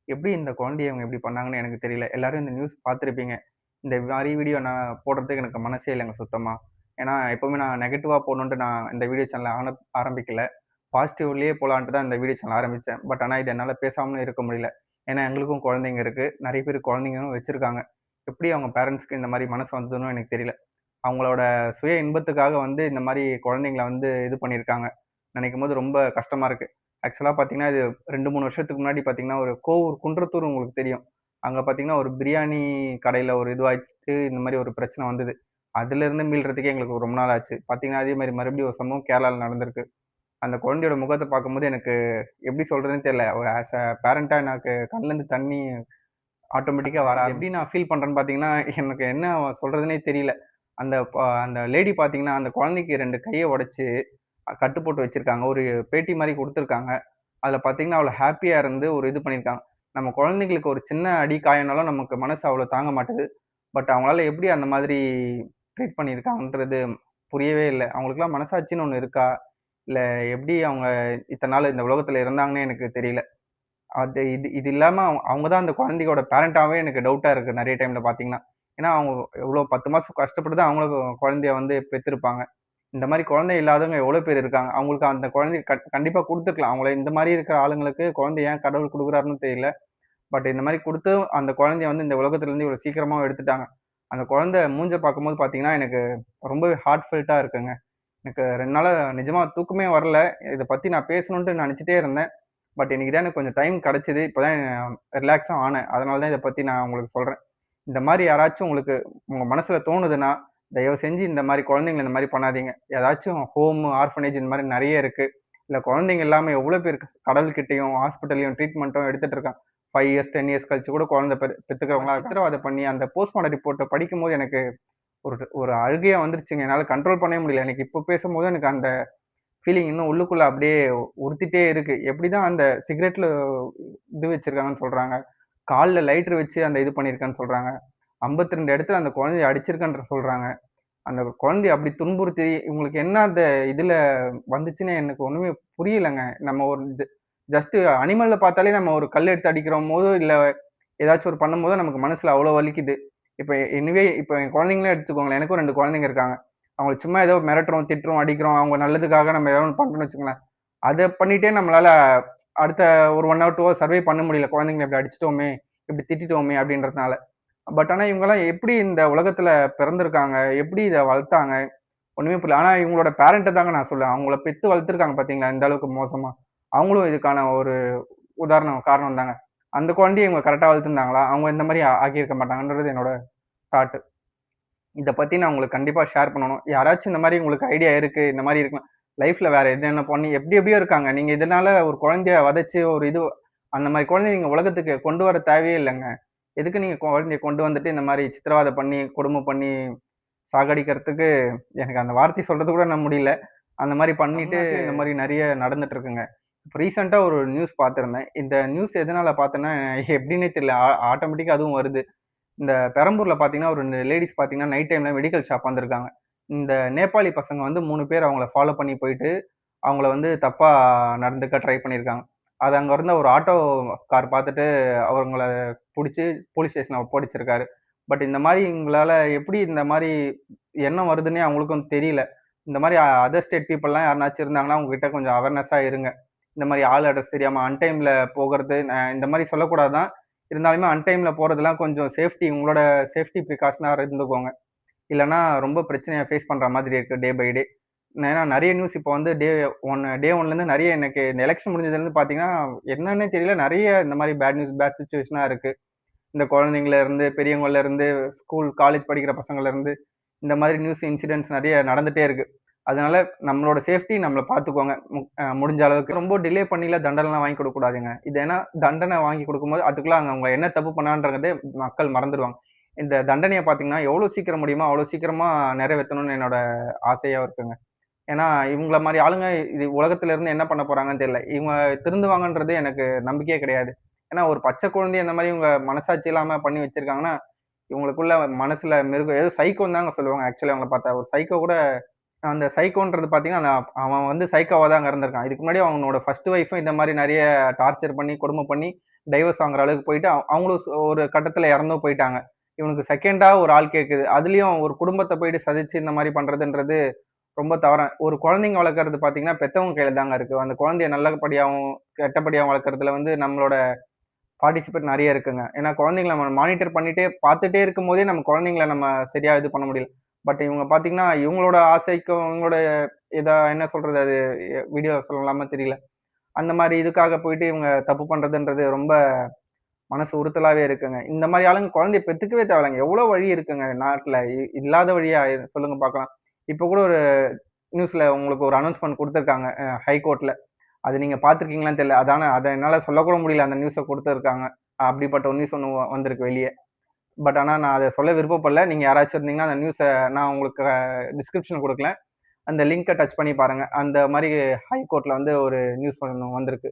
எப்படி இந்த குழந்தைய இவங்க இப்படி பண்ணாங்கன்னு எனக்கு தெரியல. எல்லாரும் இந்த நியூஸ் பார்த்துருப்பீங்க. இந்த மாரி வீடியோ நான் போடுறதுக்கு எனக்கு மனசே இல்லைங்க சுத்தமா. ஏன்னா, எப்பவுமே நான் நெகட்டிவா போடணுன்ட்டு நான் இந்த வீடியோ சேனல ஆரம்பிக்கல. பாசிட்டிவ்லயே போலான்ட்டு தான் இந்த வீடியோ சேனல் ஆரம்பிச்சேன். பட் ஆனா, இது என்னால பேசாமலும் இருக்க முடியல. ஏன்னா, எங்களுக்கும் குழந்தைங்க இருக்கு. நெறைய பேர் குழந்தைங்களும் வச்சிருக்காங்க. எப்படி அவங்க பேரண்ட்ஸ்க்கு இந்த மாரி மனசு வந்ததுன்னும் எனக்கு தெரியல. அவங்களோட சுய இன்பத்துக்காக வந்து இந்த மாரி குழந்தைங்கள வந்து இது பண்ணியிருக்காங்க. நினைக்கும்போது ரொம்ப கஷ்டமா இருக்கு. ஆக்சுவலா பார்த்தீங்கன்னா, இது 2, 3 வருஷத்துக்கு முன்னாடி பார்த்தீங்கன்னா, ஒரு கோவூர் குன்றத்தூர் உங்களுக்கு தெரியும். அங்க பார்த்தீங்கன்னா, ஒரு பிரியாணி கடையில ஒரு இதுவாயிட்டு இந்த மாரி ஒரு பிரச்சனை வந்தது. அதிலிருந்து மீள்றதுக்கே எங்களுக்கு ரொம்ப நாள் ஆச்சு. பார்த்தீங்கன்னா, அதே மாரி மறுபடியும் ஒரு சம்பவம் கேரளால நடந்திருக்கு. அந்த குழந்தையோட முகத்த பார்க்கும்போது எனக்கு எப்படி சொல்றதுன்னு தெரியல. ஒரு ஆஸ் அ பேரன்ட்டா எனக்கு கண்லேருந்து தண்ணி ஆட்டோமேட்டிக்கா வர எப்படி நான் ஃபீல் பண்றேன்னு பார்த்தீங்கன்னா, எனக்கு என்ன சொல்றதுன்னே தெரியல. அந்த லேடி பார்த்தீங்கன்னா, அந்த குழந்தைக்கு 2 கைய உடைச்சு கட்டு போட்டு வச்சிருக்காங்க. ஒரு பேட்டி மாரி குடுத்துருக்காங்க. அதில பார்த்தீங்கன்னா, அவ்வளோ ஹேப்பியா இருந்து ஒரு இது பண்ணியிருக்காங்க. நம்ம குழந்தைங்களுக்கு ஒரு சின்ன அடி, காயம்னாலும் நமக்கு மனசு அவ்வளோ தாங்க மாட்டுது. பட் அவங்களால எப்படி அந்த மாதிரி ட்ரீட் பண்ணியிருக்காங்கன்றது புரியவே இல்ல. அவங்களுக்கெல்லாம் மனசாட்சின்னு ஒண்ணு இருக்கா? இல்ல எப்படி அவங்க இத்தன நாள் இந்த உலகத்துல இருந்தாங்கன்னே எனக்கு தெரியல. இது இது இல்லாம அவங்க தான் அந்த குழந்தையோட பேரண்ட்டாவே எனக்கு டவுட்டா இருக்கு நெறைய டைம்ல பார்த்தீங்கன்னா. ஏன்னா, அவங்க எவ்வளோ 10 மாசம் கஷ்டப்பட்டு தான் அவங்களும் குழந்தைய வந்து பெத்திருப்பாங்க. இந்த மாரி குழந்தை இல்லாதவங்க எவ்வளோ பேர் இருக்காங்க. அவங்களுக்கு அந்த குழந்தைய கண்டிப்பா குடுத்துருக்கலாம். அவங்கள இந்த மாரி இருக்கிற ஆளுங்களுக்கு குழந்தைய ஏன் கடவுள் குடுக்குறாருன்னு தெரியல. பட் இந்த மாரி குடுத்து அந்த குழந்தைய வந்து இந்த உலகத்துலருந்து இவ்வளோ சீக்கிரமா எடுத்துட்டாங்க. அந்த குழந்தை மூஞ்ச பார்க்கும்போது பார்த்தீங்கன்னா, எனக்கு ரொம்பவே ஹார்ட் ஃபெல்ட்டா இருக்குங்க. எனக்கு 2 நாளா நிஜமா தூக்கமே வரல. இத பத்தி நான் பேசணுன்ட்டு நெனச்சுட்டே இருந்தேன். பட் இன்னைக்கு தான் எனக்கு கொஞ்சம் டைம் கெடைச்சது. இப்ப தான் ரிலாக்ஸும் ஆனேன். அதனால தான் இத பத்தி நான் உங்களுக்கு சொல்றேன். இந்த மாரி யாராச்சும் உங்களுக்கு உங்க மனசுல தோணுதுன்னா, தயவு செஞ்சு இந்த மாரி குழந்தைங்கள இந்த மாரி பண்ணாதீங்க. ஏதாச்சும் ஹோம், ஆர்ஃபனேஜ் இந்த மாரி நெறைய இருக்கு. இல்ல குழந்தைங்க இல்லாம எவ்வளோ பேர் கடவுள்கிட்டயும், ஹாஸ்பிட்டல்லயும் ட்ரீட்மெண்ட்டும் எடுத்துட்டு இருக்காங்க. 5 இயர்ஸ், 10 இயர்ஸ் கழிச்சு கூட குழந்தை பெத்துக்கிறவங்களா சித்திரவதை பண்ணி அந்த போஸ்ட்மார்டம் ரிப்போர்ட்ட படிக்கும்போது எனக்கு ஒரு ஒரு அழுகையா வந்துருச்சுங்க. என்னால கண்ட்ரோல் பண்ணவே முடியல. எனக்கு இப்ப பேசும்போது எனக்கு அந்த ஃபீலிங் இன்னும் உள்ளுக்குள்ள அப்படியே உறுத்திட்டே இருக்கு. எப்படிதான் அந்த சிகரெட்ல இது வச்சிருக்காங்கன்னு சொல்றாங்க. கால்ல லைட்டர் வச்சு அந்த இது பண்ணியிருக்கான்னு சொல்றாங்க. 52 இடத்துல அந்த குழந்தைய அடிச்சிருக்கன்ற சொல்றாங்க. அந்த குழந்தைய அப்படி துன்புறுத்தி இவங்களுக்கு என்ன அந்த இதுல வந்துச்சுன்னு எனக்கு ஒண்ணுமே புரியலங்க. நம்ம ஒரு ஜஸ்ட் அனிமல்ல பார்த்தாலே நம்ம ஒரு கல் எடுத்து அடிக்கிறோம்போதோ, இல்ல ஏதாச்சும் ஒரு பண்ணும்போதோ நமக்கு மனசுல அவ்வளோ வலிக்குது. இப்ப என் குழந்தைங்களே எடுத்துக்கோங்களேன். எனக்கும் 2 குழந்தைங்க இருக்காங்க. அவங்கள சும்மா ஏதோ மிரட்டுறோம், திட்டுறோம், அடிக்கிறோம். அவங்க நல்லதுக்காக நம்ம ஏதோ ஒண்ணு பண்றோம்னு வச்சுக்கோங்களேன். அத பண்ணிட்டே நம்மளால அடுத்த ஒரு 1 ஹவர், 2 ஹவர் சர்வை பண்ண முடியல. குழந்தைங்கள இப்படி அடிச்சுட்டோமே, இப்படி திட்டிட்டோமே அப்படின்றதுனால. பட் ஆனா இவங்கலாம் எப்படி இந்த உலகத்துல பிறந்திருக்காங்க? எப்படி இத வளர்த்தாங்க? ஒண்ணுமே புரியல. ஆனா இவங்களோட பேரண்ட்ட தாங்க நான் சொல்லுவேன். அவங்கள பெத்து வளர்த்துருக்காங்க பார்த்தீங்களா? இந்த அளவுக்கு மோசமா. அவங்களும் இதுக்கான ஒரு காரணம் தாங்க. அந்த குழந்தைய இவங்க கரெக்ட்டா வளர்த்துருந்தாங்களா? அவங்க இந்த மாரி ஆக்கியிருக்க மாட்டாங்கன்றது என்னோட தாட். இத பத்தி நான் உங்களுக்கு கண்டிப்பா ஷேர் பண்ணணும். யாராச்சும் இந்த மாரி உங்களுக்கு ஐடியா இருக்கு, இந்த மாரி இருக்கலாம். லைஃப்ல வேற என்னென்ன பண்ணி எப்படி எப்படியோ இருக்காங்க. நீங்க இதனால ஒரு குழந்தைய வதைச்சு ஒரு இது அந்த மாரி குழந்தைய நீங்க உலகத்துக்கு கொண்டு வர தேவையே இல்லங்க. எதுக்கு நீங்க குழந்தைய கொண்டு வந்துட்டு இந்த மாரி சித்திரவதை பண்ணி, கொடுமை பண்ணி சாகடிக்கிறதுக்கு எனக்கு அந்த வார்த்தை சொல்றது கூட என்னால முடியல. அந்த மாரி பண்ணிட்டு இந்த மாரி நெறைய நடந்துட்டு இருக்குங்க. இப்ப ரீசென்ட்டா ஒரு நியூஸ் பார்த்திருந்தேன். இந்த நியூஸ் எதனால பார்த்தேன்னா, எப்படின்னே தெரியல. ஆட்டோமேட்டிக்கா அதுவும் வருது. இந்த பெரம்பூர்ல பார்த்தீங்கன்னா, ஒரு லேடீஸ் பார்த்தீங்கன்னா, நைட் டைம்ல மெடிக்கல் ஷாப் வந்திருக்காங்க. இந்த நேபாளி பசங்க வந்து 3 பேர் அவங்கள ஃபாலோ பண்ணி போயிட்டு, அவங்கள வந்து தப்பா நடந்துக்க ட்ரை பண்ணியிருக்காங்க. அத அங்க இருந்த ஒரு ஆட்டோ கார் பார்த்துட்டு அவங்கள புடிச்சு போலீஸ் ஸ்டேஷன்ல ஒப்படைச்சிருக்காரு. பட் இந்த மாரி உங்களால எப்படி இந்த மாரி எண்ணம் வருதுன்னே அவங்களுக்கும் தெரியல. இந்த மாரி அதர் ஸ்டேட் பீப்பிள்லாம் யாருனாச்சும் இருந்தாங்கன்னா, அவங்க கிட்ட கொஞ்சம் அவேர்னஸா இருங்க. இந்த மாரி ஆள் அட்ரஸ் தெரியாம அன்டைம்ல போகுறது, இந்த மாரி சொல்லக்கூடாது தான். இருந்தாலுமே அன்டைம்ல போறதெல்லாம் கொஞ்சம் உங்களோட சேஃப்டி ப்ரிகாஷனா இருந்துக்கோங்க. இல்லன்னா ரொம்ப பிரச்சனைய ஃபேஸ் பண்ற மாதிரி இருக்கு டே பை டே. ஏன்னா நெறைய நியூஸ் இப்போ வந்து டே 1லேருந்து நெறைய எனக்கு இந்த எலக்ஷன் முடிஞ்சதுலேருந்து பார்த்தீங்கன்னா, என்னன்னே தெரியல நெறைய இந்த மாரி பேட் நியூஸ், பேட் சிச்சுவேஷனா இருக்கு. இந்த குழந்தைங்கள்ல இருந்து, பெரியவங்கள்ல இருந்து, ஸ்கூல், காலேஜ் படிக்கிற பசங்கள்ல இருந்து, இந்த மாதிரி நியூஸ் இன்சிடென்ட்ஸ் நெறைய நடந்துட்டே இருக்கு. அதனால நம்மளோட சேஃப்டி நம்மள பார்த்துக்கோங்க. முடிஞ்ச அளவுக்கு. ரொம்ப டிலே பண்ணிலாம் தண்டனைலாம் வாங்கி குடுக்கக்கூடாதுங்க. இது ஏன்னா தண்டனை வாங்கி குடுக்கும்போது, அதுக்குள்ள அவங்க என்ன தப்பு பண்ணான்றதே மக்கள் மறந்துருவாங்க. இந்த தண்டனைய பார்த்தீங்கன்னா, எவ்வளோ சீக்கிரம் முடியுமோ, அவ்வளோ சீக்கிரமா நிறைவேத்தணும்னு என்னோட ஆசையா இருக்குங்க. ஏன்னா, இவங்கள மாரி ஆளுங்க இது உலகத்துல இருந்து என்ன பண்ண போறாங்கன்னு தெரியல. இவங்க திருந்துவாங்கன்றது எனக்கு நம்பிக்கையே கிடையாது. ஏன்னா, ஒரு பச்சை குழந்தைய இந்த மாரி இவங்க மனசாட்சி இல்லாம பண்ணி வச்சிருக்காங்கன்னா, இவங்களுக்குள்ள மனசுல மிருகம் ஏதோ சைக்கோன்னு தாங்க சொல்லுவாங்க ஆக்சுவலி அவங்கள பார்த்தா. ஒரு சைக்கோ கூட அந்த சைக்கோன்றது பார்த்தீங்கன்னா, அவன் வந்து சைக்கோவா தான் அங்க இருந்திருக்கான். இதுக்கு முன்னாடி அவனோட ஃபர்ஸ்ட் ஒய்ஃபும் இந்த மாரி நெறைய டார்ச்சர் பண்ணி, கொடுமை பண்ணி, டைவர்ஸ் வாங்குற அளவுக்கு போயிட்டு அவங்களும் ஒரு கட்டத்துல இறந்தும் போயிட்டாங்க. இவனுக்கு செகண்டா ஒரு ஆள் கேட்குது. அதுலயும் ஒரு குடும்பத்த போயிட்டு சதிச்சு இந்த மாரி பண்றதுன்றது ரொம்ப தவறான ஒரு குழந்தைங்க வளர்க்கறது பார்த்தீங்கன்னா, பெத்தவங்க கையில தாங்க இருக்கு. அந்த குழந்தைய நல்லபடியாவும், கெட்டபடியாவும் வளர்க்கறதுல வந்து நம்மளோட பார்ட்டிசிபேட் நெறைய இருக்குங்க. ஏன்னா குழந்தைங்கள நம்ம மானிட்டர் பண்ணிட்டே பார்த்துட்டே இருக்கும்போதே நம்ம குழந்தைங்கள நம்ம சரியா இது பண்ண முடியல. பட் இவங்க பார்த்தீங்கன்னா, இவங்களோட ஆசைக்கும், இவங்களோட என்ன சொல்றது அது வீடியோ சொல்லலாமா தெரியல. அந்த மாரி இதுக்காக போயிட்டு இவங்க தப்பு பண்றதுன்றது ரொம்ப மனசு உறுத்தலாவே இருக்குங்க. இந்த மாரி ஆளுங்க குழந்தைய பெத்துக்கவே தேவையில்லங்க. எவ்வளோ வழி இருக்குங்க நாட்ல. இல்லாத வழியா சொல்லுங்க பார்க்கலாம். இப்ப கூட ஒரு நியூஸ்ல உங்களுக்கு ஒரு அனௌன்ஸ்மென்ட் குடுத்துருக்காங்க. ஹைகோர்ட்ல. அது நீங்க பார்த்துருக்கீங்களான்னு தெரியல. அத என்னால சொல்லக்கூட முடியல. அந்த நியூஸ குடுத்துருக்காங்க. அப்படிப்பட்ட ஒரு நியூஸ் ஒண்ணு வந்திருக்கு வெளிய. பட் ஆனா நான் அத சொல்ல விருப்பப்படல. நீங்க யாராச்சும் இருந்தீங்கன்னா, அந்த நியூஸ நான் உங்களுக்கு டிஸ்கிரிப்ஷன் குடுக்கல. அந்த லிங்க டச் பண்ணி பாருங்க. அந்த மாரி ஹைகோர்ட்ல வந்து ஒரு நியூஸ் ஒண்ணு வந்திருக்கு.